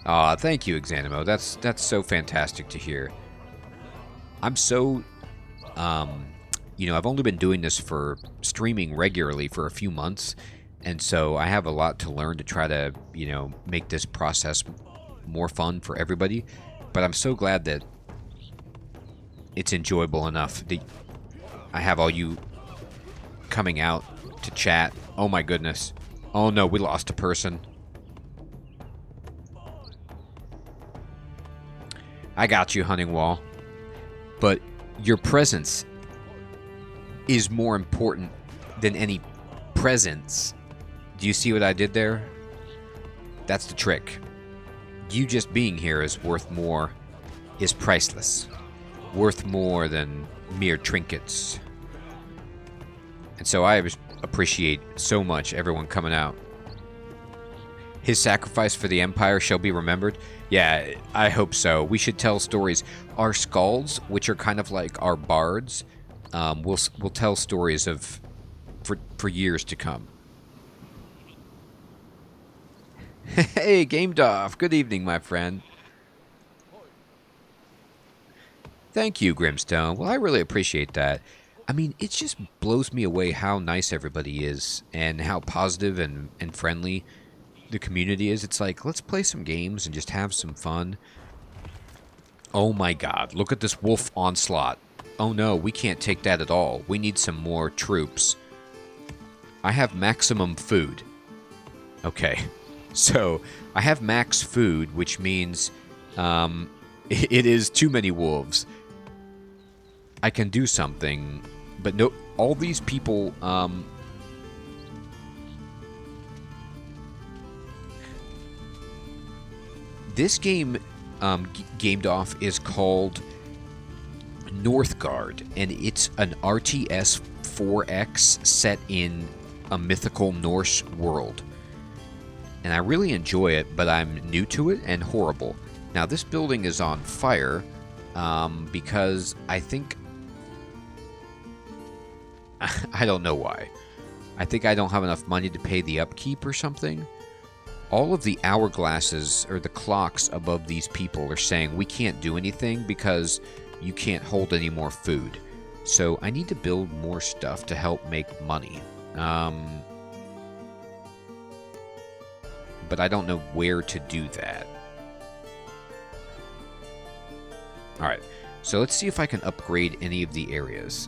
Aw, thank you, Exanimo. That's so fantastic to hear. I'm so, um, I've only been doing this for streaming regularly for a few months, and so I have a lot to learn to try to, make this process more fun for everybody. But I'm so glad that it's enjoyable enough that I have all you coming out to chat. Oh my goodness. Oh no, we lost a person. I got you, Hunting Wall. But your presence is more important than any presence. Do you see what I did there? That's the trick. You just being here is worth more, is priceless. Worth more than mere trinkets. And so I appreciate so much everyone coming out. His sacrifice for the Empire shall be remembered. Yeah, I hope so. We should tell stories. Our skalds, which are kind of like our bards, we'll tell stories of for years to come. Hey, Gamedoff. Good evening, my friend. Thank you, Grimstone. Well, I really appreciate that. I mean, it just blows me away how nice everybody is and how positive and friendly the community is. It's like, let's play some games and just have some fun. Oh my god, look at this wolf onslaught. Oh no, we can't take that at all. We need some more troops. I have maximum food. Okay, so I have max food, which means it is too many wolves. I can do something, but no, all these people... This game, Gamedoff, is called Northgard, and it's an RTS 4X set in a mythical Norse world. And I really enjoy it, but I'm new to it and horrible. Now, this building is on fire because I think... I don't know why. I think I don't have enough money to pay the upkeep or something. All of the hourglasses or the clocks above these people are saying we can't do anything because you can't hold any more food. So I need to build more stuff to help make money. But I don't know where to do that. Alright, so let's see if I can upgrade any of the areas.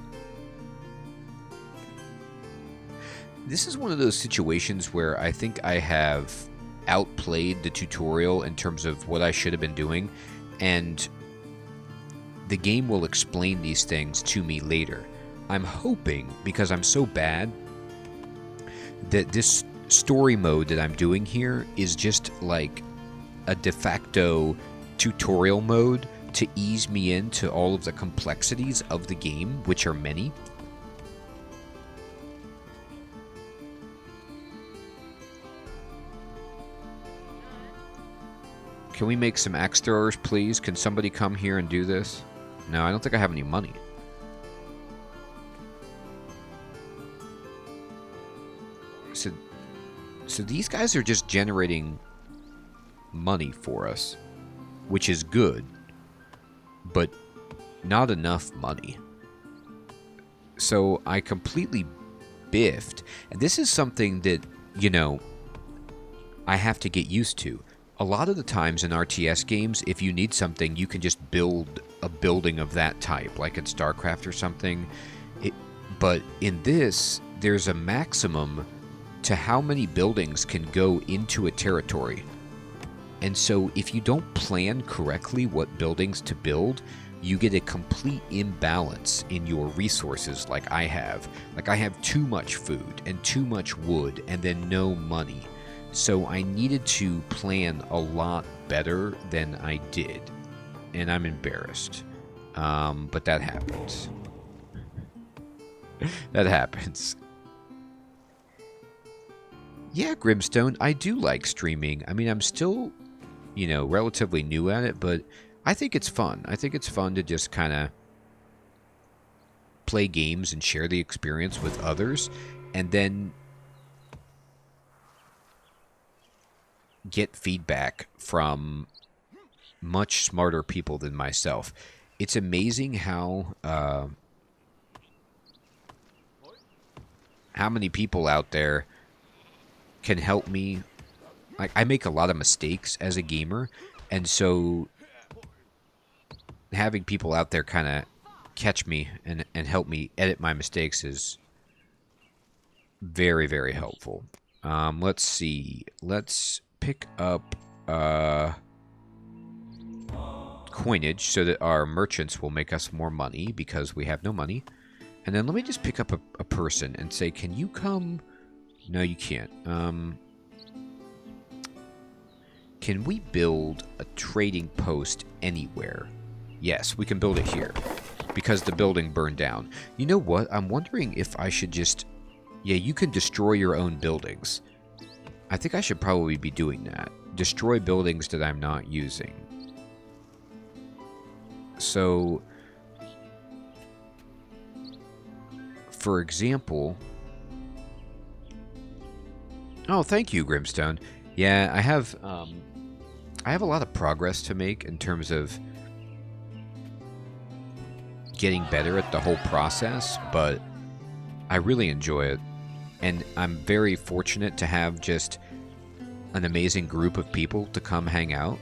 This is one of those situations where I think I have outplayed the tutorial in terms of what I should have been doing, and the game will explain these things to me later. I'm hoping, because I'm so bad, that this story mode that I'm doing here is just like a de facto tutorial mode to ease me into all of the complexities of the game, which are many. Can we make some axe throwers, please? Can somebody come here and do this? No, I don't think I have any money. So these guys are just generating money for us, which is good, but not enough money. So I completely biffed. And this is something that, I have to get used to. A lot of the times in RTS games, if you need something, you can just build a building of that type, like in StarCraft or something. But in this, there's a maximum to how many buildings can go into a territory. And so if you don't plan correctly what buildings to build, you get a complete imbalance in your resources like I have. Like I have too much food and too much wood and then no money. So I needed to plan a lot better than I did. And I'm embarrassed. But that happens. That happens. Yeah, Grimstone, I do like streaming. I mean, I'm still, relatively new at it, but I think it's fun. I think it's fun to just kind of play games and share the experience with others. And then get feedback from much smarter people than myself. It's amazing how many people out there can help me. Like, I make a lot of mistakes as a gamer, and so having people out there kind of catch me and help me edit my mistakes is very, very helpful. Let's see. Let's pick up coinage so that our merchants will make us more money because we have no money. And then let me just pick up a person and say, can you come? No, you can't. Can we build a trading post anywhere? Yes, we can build it here because the building burned down. You know what? I'm wondering if I should just... Yeah, you can destroy your own buildings. I think I should probably be doing that. Destroy buildings that I'm not using. So, for example... Oh, thank you, Grimstone. Yeah, I have a lot of progress to make in terms of getting better at the whole process, but I really enjoy it. And I'm very fortunate to have just an amazing group of people to come hang out.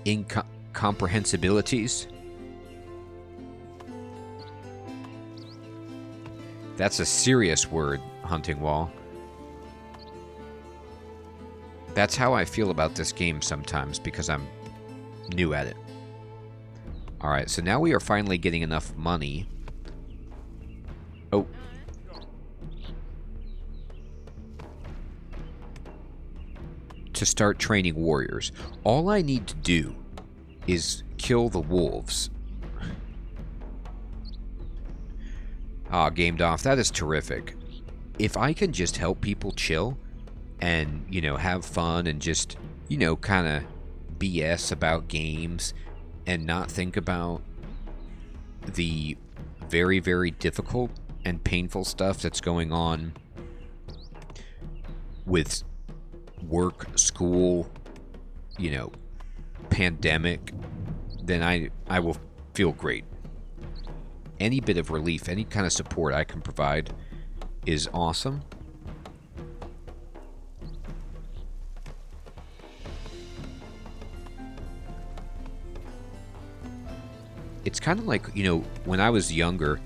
Incomprehensibilities. That's a serious word, Hunting Wall. That's how I feel about this game sometimes because I'm new at it. Alright, so now we are finally getting enough money. Oh. To start training warriors. All I need to do is kill the wolves. Ah, gamed off. That is terrific. If I can just help people chill and, you know, have fun and just, you know, kind of BS about games and not think about the very, very difficult and painful stuff that's going on with work, school, you know, pandemic, then I will feel great. Any bit of relief, any kind of support I can provide is awesome. It's kind of like, you know, when I was younger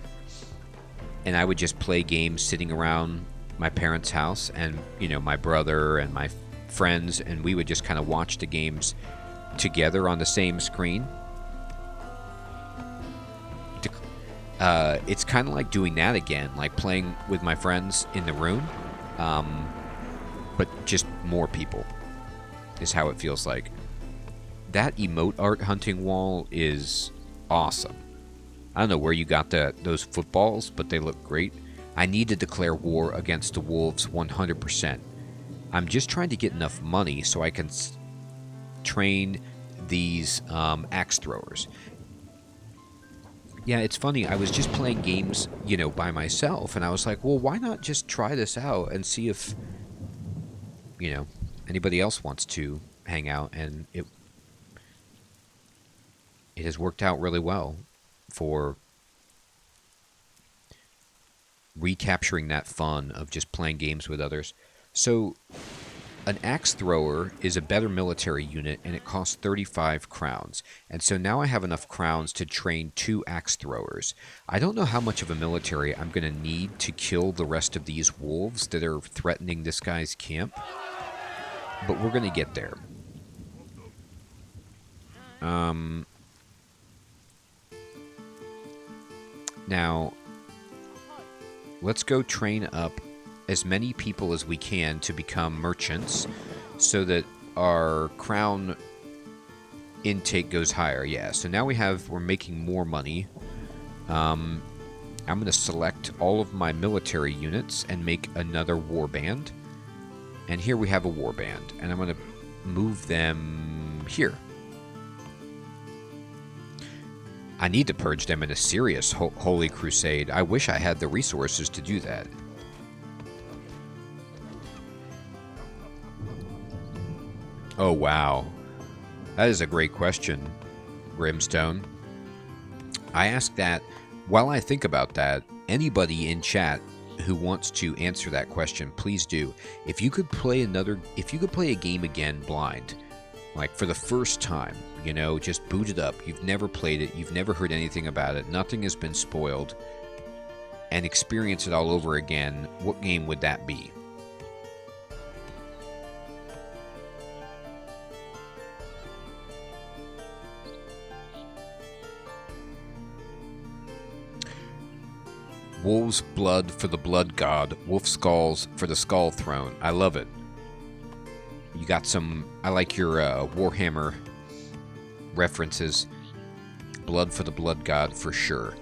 and I would just play games sitting around my parents' house and, you know, my brother and my friends, and we would just kind of watch the games together on the same screen. It's kind of like doing that again, like playing with my friends in the room, but just more people is how it feels like. That emote art, Hunting Wall, is awesome. I don't know where you got those footballs, but they look great. I need to declare war against the wolves 100%. I'm just trying to get enough money so I can train these axe throwers. Yeah, it's funny. I was just playing games, you know, by myself, and I was like, well, why not just try this out and see if, you know, anybody else wants to hang out, and it has worked out really well for recapturing that fun of just playing games with others. So an axe thrower is a better military unit, and it costs 35 crowns. And so now I have enough crowns to train 2 axe throwers. I don't know how much of a military I'm going to need to kill the rest of these wolves that are threatening this guy's camp, but we're going to get there. Now, let's go train up as many people as we can to become merchants so that our crown intake goes higher. Yeah, so now we're making more money. I'm going to select all of my military units and make another warband. And here we have a warband, and I'm going to move them here. I need to purge them in a serious holy crusade. I wish I had the resources to do that. Oh, wow. That is a great question, Brimstone. I ask that while I think about that. Anybody in chat who wants to answer that question, please do. If you could play a game again blind, like for the first time, you know, just boot it up. You've never played it. You've never heard anything about it. Nothing has been spoiled. And experience it all over again. What game would that be? Wolf's blood for the blood god. Wolf skulls for the skull throne. I love it. You got some... I like your Warhammer references. Blood for the blood god for sure.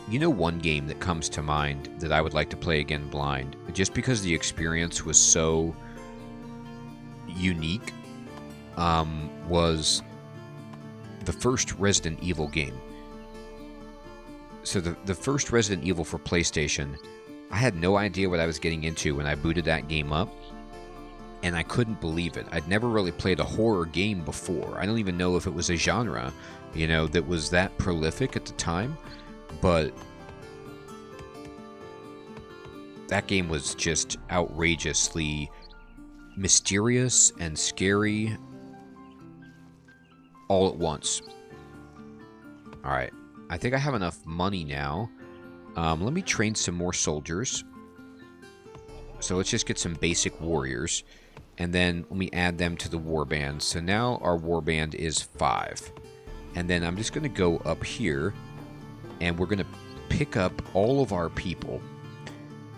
You know one game that comes to mind that I would like to play again blind, just because the experience was so unique, was the first Resident Evil game. So the first Resident Evil for PlayStation, I had no idea what I was getting into when I booted that game up, and I couldn't believe it. I'd never really played a horror game before. I don't even know if it was a genre, you know, that was that prolific at the time, but that game was just outrageously mysterious and scary all at once. All right. I think I have enough money now. Let me train some more soldiers. So let's just get some basic warriors. And then let me add them to the warband. So now our warband is 5. And then I'm just going to go up here. And we're going to pick up all of our people.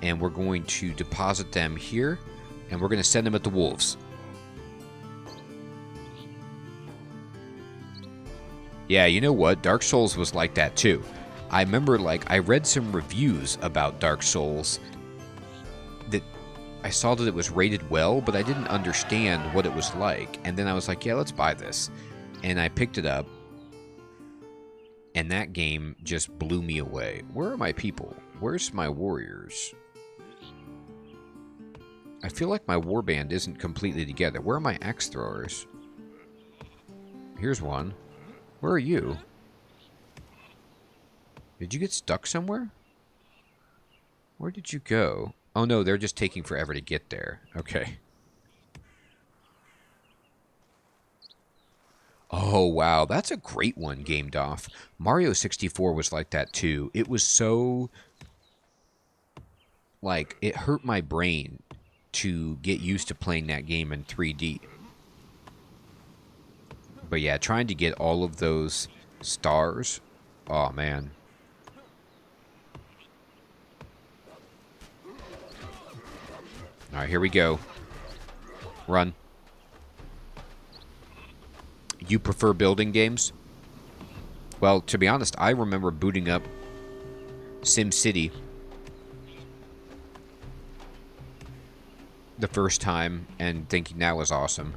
And we're going to deposit them here. And we're going to send them at the wolves. Yeah, you know what? Dark Souls was like that too. I remember, like, I read some reviews about Dark Souls that I saw that it was rated well, but I didn't understand what it was like. And then I was like, yeah, let's buy this. And I picked it up. And that game just blew me away. Where are my people? Where's my warriors? I feel like my warband isn't completely together. Where are my axe throwers? Here's one. Where are you? Did you get stuck somewhere? Where did you go? Oh no, they're just taking forever to get there. Okay. Oh wow, that's a great one, Gamed Off. Mario 64 was like that too. It was so... like, it hurt my brain to get used to playing that game in 3D. But yeah, trying to get all of those stars. Oh, man. All right, here we go. Run. You prefer building games? Well, to be honest, I remember booting up SimCity the first time and thinking that was awesome.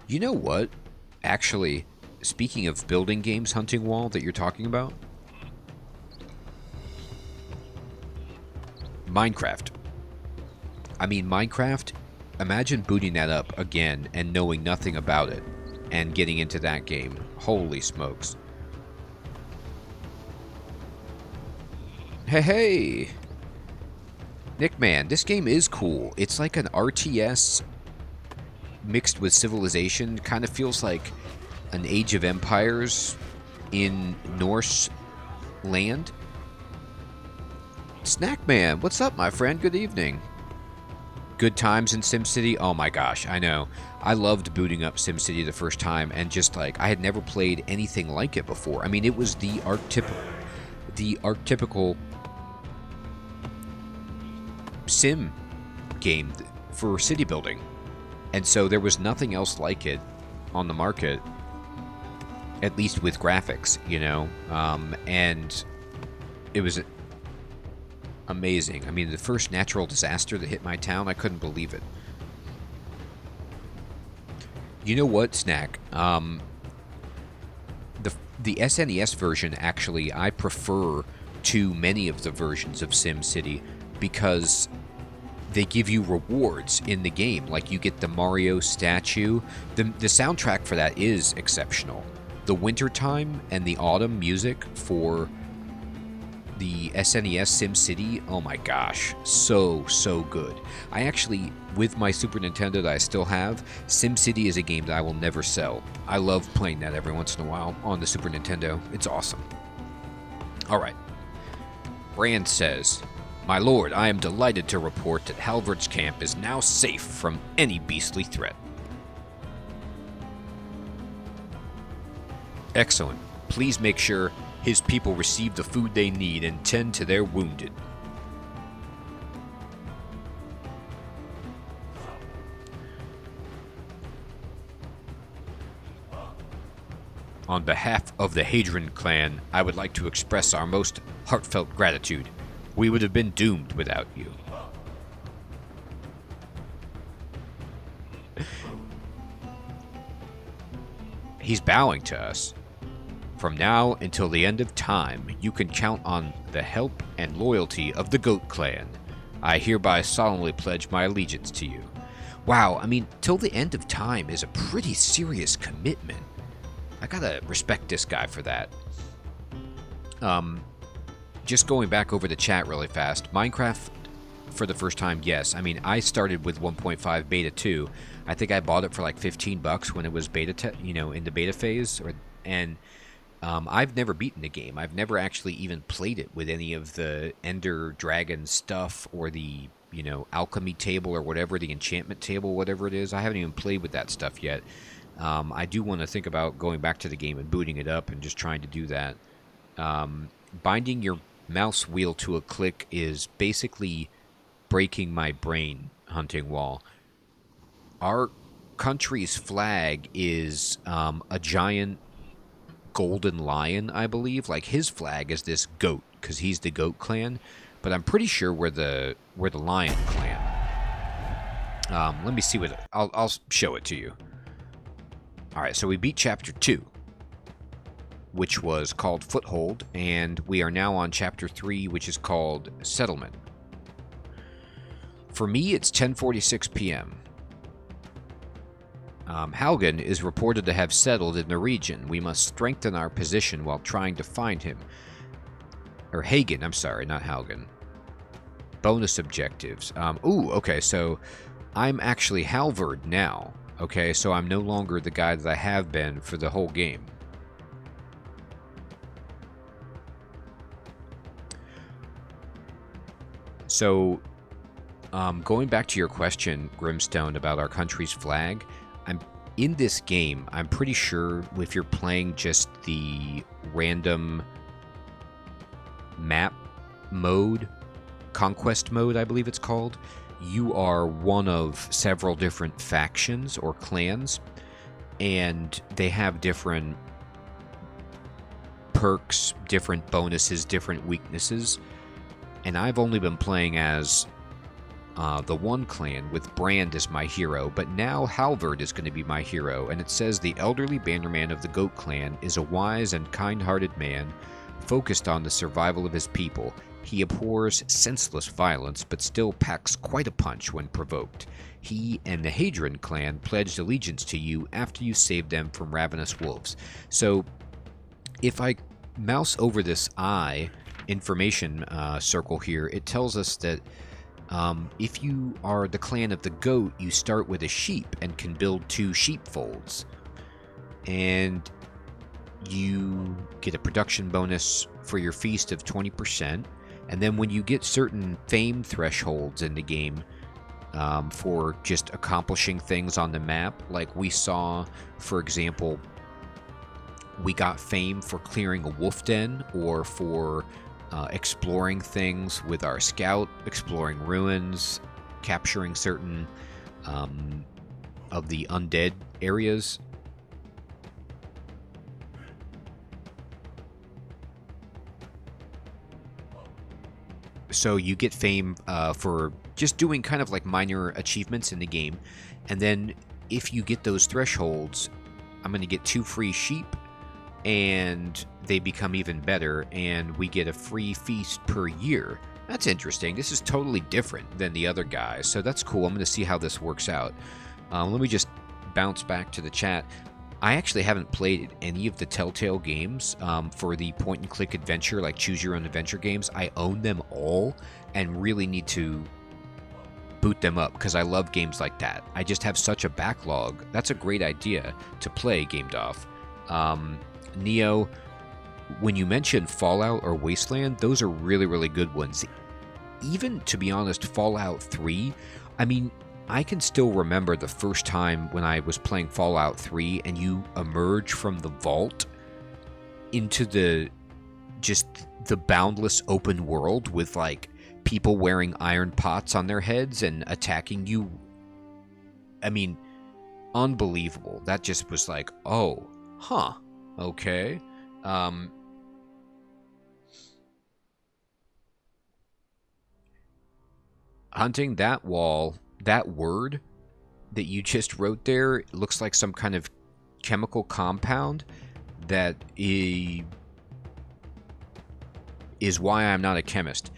You know what? Actually, speaking of building games, Hunting Wall, that you're talking about, Minecraft. I mean, Minecraft, imagine booting that up again and knowing nothing about it and getting into that game. Holy smokes. Hey! Nick, man, this game is cool. It's like an RTS mixed with Civilization. Kind of feels like an Age of Empires in Norse land. Snackman, what's up, my friend? Good evening. Good times in SimCity? Oh my gosh, I know. I loved booting up SimCity the first time, and just like, I had never played anything like it before. I mean, it was the archetypical sim game for city building. And so there was nothing else like it on the market, at least with graphics, you know, and it was amazing. I mean, the first natural disaster that hit my town, I couldn't believe it. You know what, Snack? The The SNES version, actually, I prefer to many of the versions of SimCity because they give you rewards in the game. Like, you get the Mario statue. The soundtrack for that is exceptional. The wintertime and the autumn music for the SNES SimCity, oh my gosh, so good. I actually, with my Super Nintendo that I still have, SimCity is a game that I will never sell. I love playing that every once in a while on the Super Nintendo. It's awesome. Alright. Brand says, "My lord, I am delighted to report that Halvard's camp is now safe from any beastly threat." Excellent. Please make sure his people receive the food they need and tend to their wounded. On behalf of the Hadron clan, I would like to express our most heartfelt gratitude. We would have been doomed without you. He's bowing to us. From now until the end of time, you can count on the help and loyalty of the Goat Clan. I hereby solemnly pledge my allegiance to you. Wow, I mean, till the end of time is a pretty serious commitment. I gotta respect this guy for that. Just going back over the chat really fast. Minecraft, for the first time, yes. I mean, I started with 1.5 beta 2. I think I bought it for like $15 when it was beta, in the beta phase, and I've never beaten the game. I've never actually even played it with any of the Ender Dragon stuff or the, alchemy table or whatever, the enchantment table, whatever it is. I haven't even played with that stuff yet. I do want to think about going back to the game and booting it up and just trying to do that. Binding your mouse wheel to a click is basically breaking my brain, Hunting Wall. Our country's flag is a giant golden lion, I believe. Like, his flag is this goat because he's the Goat Clan, but I'm pretty sure we're the Lion Clan. Let me see what I'll show it to you. All right, so we beat chapter 2, which was called Foothold, and we are now on chapter 3, which is called Settlement. For me, it's 10:46 p.m. Haugen is reported to have settled in the region. We must strengthen our position while trying to find him. Or Hagen, I'm sorry, not Haugen. Bonus objectives. Okay, so I'm actually Halvard now. Okay, so I'm no longer the guy that I have been for the whole game. So, going back to your question, Grimstone, about our country's flag, in this game, I'm pretty sure if you're playing just the random map mode, conquest mode, I believe it's called, you are one of several different factions or clans, and they have different perks, different bonuses, different weaknesses. And I've only been playing as the one clan with Brand as my hero, but now Halvard is going to be my hero, and it says the elderly bannerman of the Goat Clan is a wise and kind-hearted man focused on the survival of his people. He abhors senseless violence, but still packs quite a punch when provoked. He and the Hadron clan pledged allegiance to you after you saved them from ravenous wolves. So, if I mouse over this eye information circle here, it tells us that if you are the clan of the goat, you start with a sheep and can build 2 sheepfolds. And you get a production bonus for your feast of 20%. And then when you get certain fame thresholds in the game for just accomplishing things on the map, like we saw, for example, we got fame for clearing a wolf den, or for exploring things with our scout, exploring ruins, capturing certain of the undead areas. So you get fame for just doing kind of like minor achievements in the game. And then if you get those thresholds, I'm going to get 2 free sheep, and they become even better, and we get a free feast per year. That's interesting. This is totally different than the other guys, so that's cool. I'm going to see how this works out. Let me just bounce back to the chat. I actually haven't played any of the Telltale games for the point-and-click adventure, like choose-your-own-adventure games. I own them all and really need to boot them up because I love games like that. I just have such a backlog. That's a great idea to play, GameDoff. Neo, when you mention Fallout or Wasteland, those are really, really good ones. Even, to be honest, Fallout 3, I mean, I can still remember the first time when I was playing Fallout 3 and you emerge from the vault into the boundless open world with, like, people wearing iron pots on their heads and attacking you. I mean, unbelievable. That just was like, oh, huh, okay. Hunting that wall, that word that you just wrote there looks like some kind of chemical compound that is why I'm not a chemist.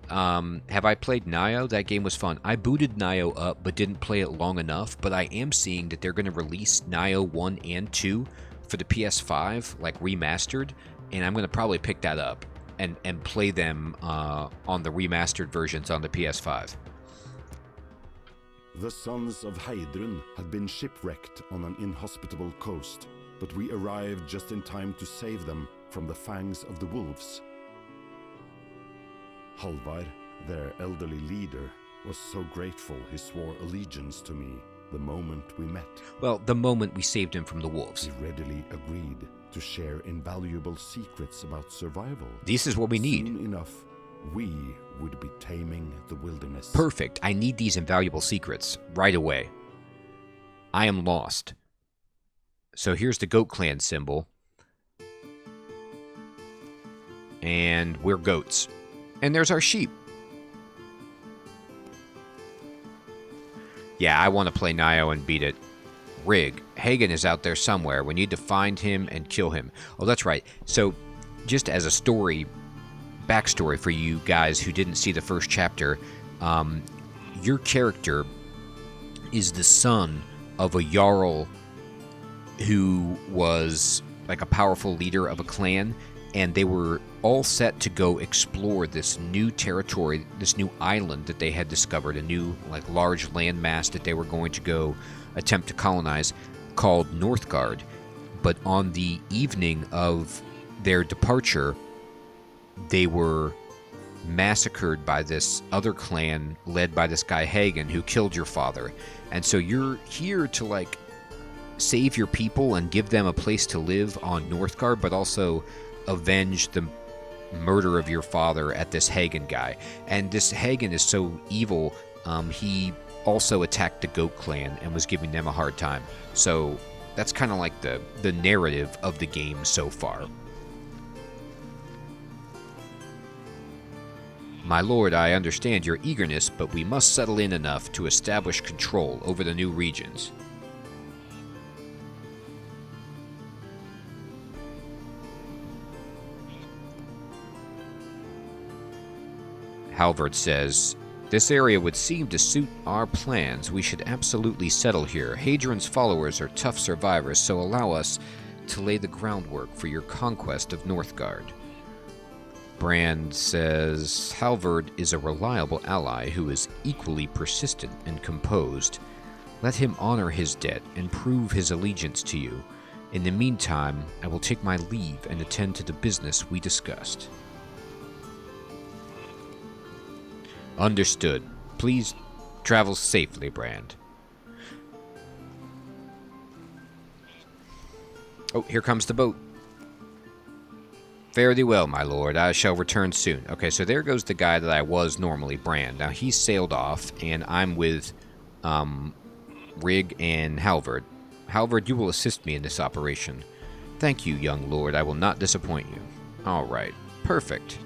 Have I played Nioh? That game was fun. I booted Nioh up, but didn't play it long enough. But I am seeing that they're going to release Nioh 1 and 2 for the PS5, like remastered. And I'm going to probably pick that up and play them on the remastered versions on the PS5. The sons of Heidrun had been shipwrecked on an inhospitable coast, but we arrived just in time to save them from the fangs of the wolves. Halvar, their elderly leader, was so grateful he swore allegiance to me the moment we met. Well, the moment we saved him from the wolves. He readily agreed to share invaluable secrets about survival. This is what we need. Soon enough, we would be taming the wilderness. Perfect. I need these invaluable secrets right away. I am lost. So here's the Goat Clan symbol. And we're goats. And there's our sheep. Yeah, I want to play Nioh and beat it. Rig. Hagen is out there somewhere. We need to find him and kill him. Oh, that's right. So, just as a backstory for you guys who didn't see the first chapter, your character is the son of a Jarl who was like a powerful leader of a clan, and they were all set to go explore this new territory, this new island that they had discovered, a new like large landmass that they were going to go attempt to colonize, called Northgard. But on the evening of their departure, they were massacred by this other clan led by this guy Hagen who killed your father. And so you're here to like save your people and give them a place to live on Northgard, but also avenge the murder of your father at this Hagen guy. And this Hagen is so evil, he also attacked the Goat Clan and was giving them a hard time. So that's kind of like the narrative of the game so far. My lord, I understand your eagerness, but we must settle in enough to establish control over the new regions. Halvard says, this area would seem to suit our plans. We should absolutely settle here. Hadrian's followers are tough survivors, so allow us to lay the groundwork for your conquest of Northgard. Brand says, Halvard is a reliable ally who is equally persistent and composed. Let him honor his debt and prove his allegiance to you. In the meantime, I will take my leave and attend to the business we discussed. Understood. Please travel safely, Brand. Oh, here comes the boat. Fare thee well, my lord. I shall return soon. Okay, so there goes the guy that I was normally, Brand. Now, he sailed off, and I'm with Rig and Halvard. Halvard, you will assist me in this operation. Thank you, young lord. I will not disappoint you. All right. Perfect.